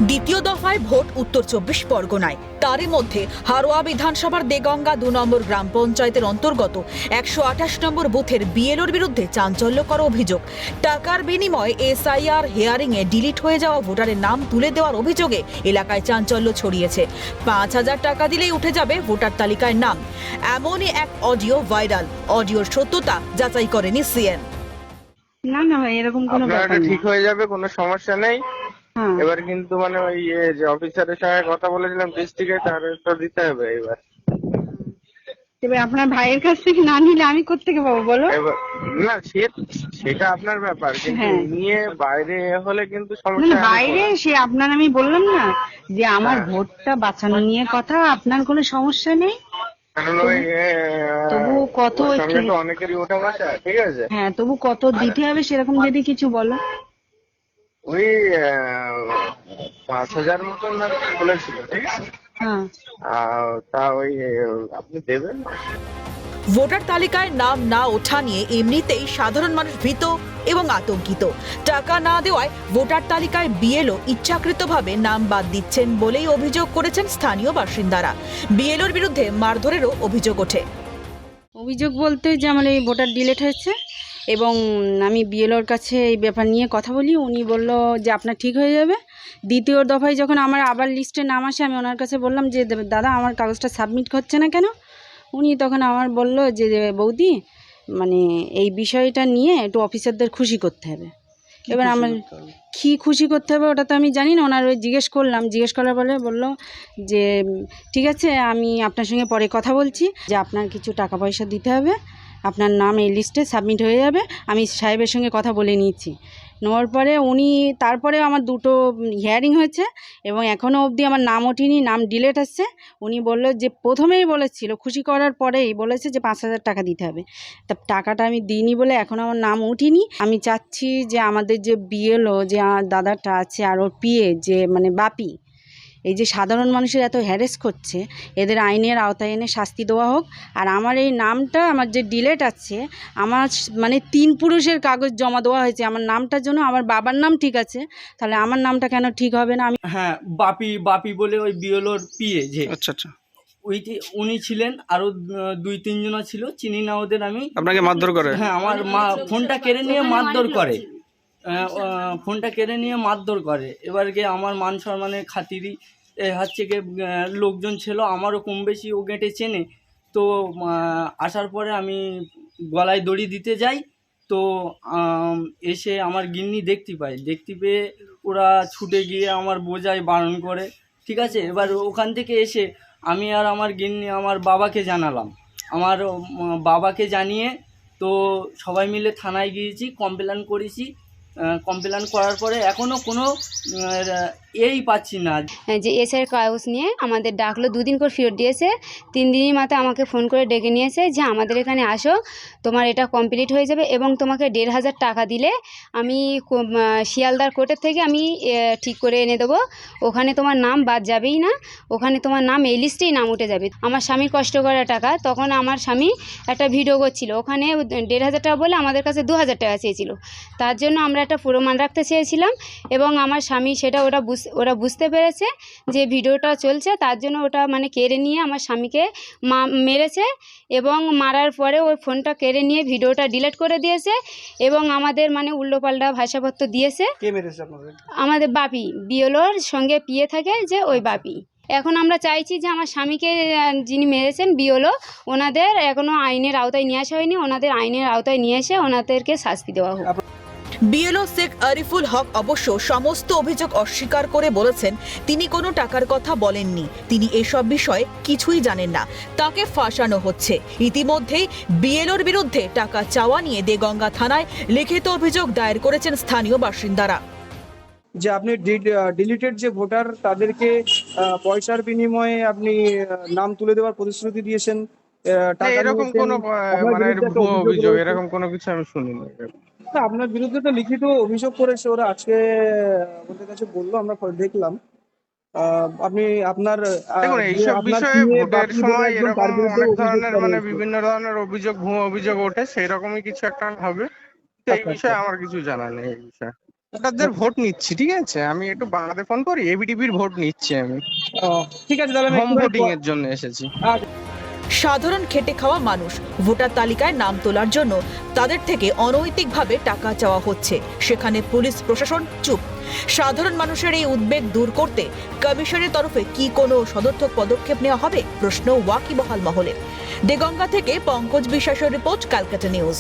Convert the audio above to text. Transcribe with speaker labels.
Speaker 1: দ্বিতীয় দফায় ভোট উত্তর ২৪ পরগনায়। তারই মধ্যে হারোয়া বিধানসভার দেগঙ্গা ২ নম্বর গ্রাম পঞ্চায়েতের অন্তর্গত ১২৮ নম্বর বুথের বিএলওর বিরুদ্ধে চাঞ্চল্যকর অভিযোগ। টাকার বিনিময়ে এসআইআর হিয়ারিংয়ে ডিলিট হয়ে যাওয়া ভোটারের নাম তুলে দেওয়ার অভিযোগে এলাকায় চাঞ্চল্য ছড়িয়েছে। ৫,০০০ টাকা দিলেই উঠে যাবে ভোটার তালিকায় নাম, এমনই এক অডিও ভাইরাল। অডিওর সত্যতা যাচাই করেনি সিএন।
Speaker 2: না না ভাই, এরকম কোনো
Speaker 3: আপনার
Speaker 2: ব্যাপার
Speaker 3: এটা
Speaker 2: না।
Speaker 3: ঠিক হয়ে যাবে, কোনো সমস্যা নেই।
Speaker 2: হ্যাঁ,
Speaker 3: এবার কিন্তু মানে ওই যে অফিসারের সঙ্গে কথা বলেছিলাম ডিস্ট্রিক্টে, তার তো দিতে হবে এবার।
Speaker 2: এবার আপনার ভাইয়ের কাছ থেকে না নিলে আমি কোত্থেকে পাবো বলো?
Speaker 3: এবার না, সেটা আপনার ব্যাপার, কিন্তু
Speaker 2: হ্যাঁ।
Speaker 3: নিয়ে বাইরে হলে কিন্তু
Speaker 2: না
Speaker 3: সমস্যা
Speaker 2: না,
Speaker 3: হবে।
Speaker 2: বাইরে সে আপনার, আমি বললাম না যে আমার
Speaker 3: হ্যাঁ।
Speaker 2: ভোটটা বাঁচানো নিয়ে কথা, আপনার কোনো সমস্যা নেই।
Speaker 3: কারণ ওই
Speaker 2: তবু কত
Speaker 3: ওর সঙ্গে তো অনেকেরই ওঠা বসা, ঠিক আছে।
Speaker 2: হ্যাঁ, তবু কত দিতে হবে সেরকম যদি কিছু বলো।
Speaker 3: ওই ৫,০০০ মতন আর কি বলেছিল, ঠিক আছে।
Speaker 2: হ্যাঁ,
Speaker 3: তা ওই আপনি দেবেন।
Speaker 1: ভোটার তালিকায় নাম না ওঠা নিয়ে এমনিতেই সাধারণ মানুষ ভীত এবং আতঙ্কিত। টাকা না দেওয়ায় ভোটার তালিকায় বিএলও ইচ্ছাকৃতভাবে নাম বাদ দিচ্ছেন বলেই অভিযোগ করেছেন স্থানীয় বাসিন্দারা। বিএলওর বিরুদ্ধে মারধরেরও অভিযোগ ওঠে।
Speaker 2: অভিযোগ বলতে যে আমার এই ভোটার ডিলেট হয়েছে এবং আমি বিএলওর কাছে এই ব্যাপার নিয়ে কথা বলি। উনি বলল যে আপনার ঠিক হয়ে যাবে। দ্বিতীয় দফায় যখন আমার আবার লিস্টে নাম আসে, আমি ওনার কাছে বললাম যে দাদা আমার কাগজটা সাবমিট হচ্ছে না কেন। উনি তখন আমার বলল যে বৌদি, মানে এই বিষয়টা নিয়ে একটু অফিসারদের খুশি করতে হবে। এবার আমার কি খুশি করতে হবে ওটা তো আমি জানি না। ওনার ওই জিজ্ঞেস করলাম, জিজ্ঞেস করার পরে বললো যে ঠিক আছে, আমি আপনার সঙ্গে পরে কথা বলছি, যে আপনার কিছু টাকা পয়সা দিতে হবে, আপনার নাম এই লিস্টে সাবমিট হয়ে যাবে। আমি সাহেবের সঙ্গে কথা বলে নিয়েছি। নেওয়ার পরে উনি, তারপরে আমার দুটো হিয়ারিং হয়েছে এবং এখনও অবধি আমার নাম ওঠেনি, নাম ডিলেট আসছে। উনি বললো যে প্রথমেই বলেছিল, খুশি করার পরেই বলেছে যে ৫,০০০ টাকা দিতে হবে। তা টাকাটা আমি দিইনি বলে এখনও আমার নাম উঠিনি। আমি চাচ্ছি যে আমাদের যে বিএলও, যে আমার দাদাটা আছে আর ওর পিএ যে মানে বাপি, এই যে সাধারণ মানুষের এত হ্যারেস করছে, এদের আইনের আওতায় এনে শাস্তি দেওয়া হোক। আর আমার এই নামটা, আমার যে ডিলেট আছে, আমার মানে ৩ পুরুষের কাগজ জমা দেওয়া হয়েছে আমার নামটার জন্য। আমার বাবার নাম ঠিক আছে, তাহলে আমার নামটা কেন ঠিক হবে না? আমি
Speaker 4: হ্যাঁ, বাপি বলে ওই বিএলওর পিএ যে,
Speaker 5: আচ্ছা আচ্ছা,
Speaker 4: উনি ছিলেন, আরো ২-৩ জন ছিল, চিনি না ওদের আমি।
Speaker 5: আপনাকে মারধর করে?
Speaker 4: হ্যাঁ, আমার মা ফোনটা কেড়ে নিয়ে মারধর করে। ফোনটা কেড়ে নিয়ে মারধর করে। এবার গিয়ে আমার মান সম্মানের খাতিরই হচ্ছে গিয়ে লোকজন ছিল, আমারও কম বেশি ও গেঁটে চেনে। তো আসার পরে আমি গলায় দড়ি দিতে যাই, তো এসে আমার গিন্নি দেখতে পেয়ে ওরা ছুটে গিয়ে আমার বোঝায় বারণ করে, ঠিক আছে। এবার ওখান থেকে এসে আমি আর আমার গিন্নি আমার বাবাকে জানালাম। আমার বাবাকে জানিয়ে তো সবাই মিলে থানায় গিয়েছি, কমপ্লেন করেছি। কমপ্লেন করার পরে এখনও কোনো পাচ্ছি না।
Speaker 6: যে এসআইয়ের কাগজ নিয়ে আমাদের ডাকলো, 2 দিন পর ফেরত দিয়েছে। 3 দিনের মাথায় আমাকে ফোন করে ডেকে নিয়েছে যে আমাদের এখানে আসো, তোমার এটা কমপ্লিট হয়ে যাবে এবং তোমাকে 1,500 টাকা দিলে আমি শিয়ালদার কোর্টের থেকে আমি ঠিক করে এনে দেবো। ওখানে তোমার নাম বাদ যাবেই না, ওখানে তোমার নাম এই লিস্টেই নাম উঠে যাবে। আমার স্বামীর কষ্ট করা টাকা, তখন আমার স্বামী একটা ভিডিও করছিল, ওখানে 1,500 টাকা বলে আমাদের কাছে 2,000 টাকা চেয়েছিল। তার জন্য আমরা একটা প্রমাণ রাখতে চেয়েছিলাম এবং আমার স্বামী সেটা ওরা বুঝতে পেরেছে যে ভিডিওটা চলছে, তার জন্য ওটা মানে কেড়ে নিয়ে আমার স্বামীকে মেরেছে এবং মারার পরে ওই ফোনটা কেড়ে নিয়ে ভিডিওটা ডিলিট করে দিয়েছে এবং আমাদের মানে উল্টোপাল্টা ভাষাপত্র দিয়েছে।
Speaker 5: কে মেরেছে আপনাদের?
Speaker 6: আমাদের বাপি, বিএলওর সঙ্গে পিয়ে থাকে যে ওই বাপি। এখন আমরা চাইছি যে আমার স্বামীকে যিনি মেরেছেন বিএলও, ওনাদের এখনও আইনের আওতায় নিয়ে আসা হয়নি, ওনাদের আইনের আওতায় নিয়ে এসে ওনাদেরকে শাস্তি দেওয়া হোক।
Speaker 1: বিএলও শেখ আরিফুল হক অবশ্য সমস্ত অভিযোগ অস্বীকার করে বলেছেন তিনি কোনো টাকার কথা বলেননি, তিনি এসব বিষয়ে কিছুই জানেন না, তাকে ফাঁসানো হচ্ছে। ইতিমধ্যেই বিএলওর বিরুদ্ধে টাকা চাওয়া নিয়ে দেগঙ্গা থানায় লিখিত অভিযোগ দায়ের করেছেন স্থানীয় বাসিন্দারা।
Speaker 7: যে আপনি ডিলিটেড যে ভোটার তাদেরকে পয়সার বিনিময়ে আপনি নাম তুলে দেওয়ার প্রতিশ্রুতি দিয়েছেন, টাকা
Speaker 3: এরকম
Speaker 7: নিয়েছেন,
Speaker 3: কোনো
Speaker 7: আপনার
Speaker 3: মানে
Speaker 7: বিরুদ্ধে একটা
Speaker 3: ভুয়ো অভিযোগ,
Speaker 7: রয়েছে।
Speaker 3: এরকম কোনো কিছু আমি শুনিনি।
Speaker 7: না, আপনার বিরুদ্ধে তো লিখিত অভিযোগ করেছে ওরা, আজকে আমাদের কাছে বললো, আমরা দেখলাম। আপনি আপনার
Speaker 3: দেখুন, এইসব বিষয়ে ভোটের সময় এরকম অনেক ধরনের মানে বিভিন্ন ধরনের অভিযোগ, ভুয়ো অভিযোগ ওঠে, সেই রকমই কিছু একটা হবে। তো এই বিষয়ে আমার কিছু জানা নেই এই বিষয়ে। ভোটারদের ভোট নিচ্ছি, ঠিক আছে? আমি একটু বাংলাতে ফোন করি, এবিটিপির ভোট নিচ্ছি আমি,
Speaker 7: ঠিক আছে, তাহলে আমি
Speaker 3: হোম
Speaker 7: একটুখানি
Speaker 3: ভোটিং এর জন্য এসেছি।
Speaker 1: সাধারণ খেটে খাওয়া মানুষ ভোটার তালিকায় নাম তোলার জন্য তাদের থেকে অনৈতিকভাবে টাকা চাওয়া হচ্ছে, সেখানে পুলিশ প্রশাসন চুপ। সাধারণ মানুষের এই উদ্বেগ দূর করতে কমিশনের তরফে কি কোনো সদর্থক পদক্ষেপ নেওয়া হবে, প্রশ্ন ওয়াকিবহাল মহলে। দেগঙ্গা থেকে পঙ্কজ বিশ্বাসের রিপোর্ট, ক্যালকাটা নিউজ।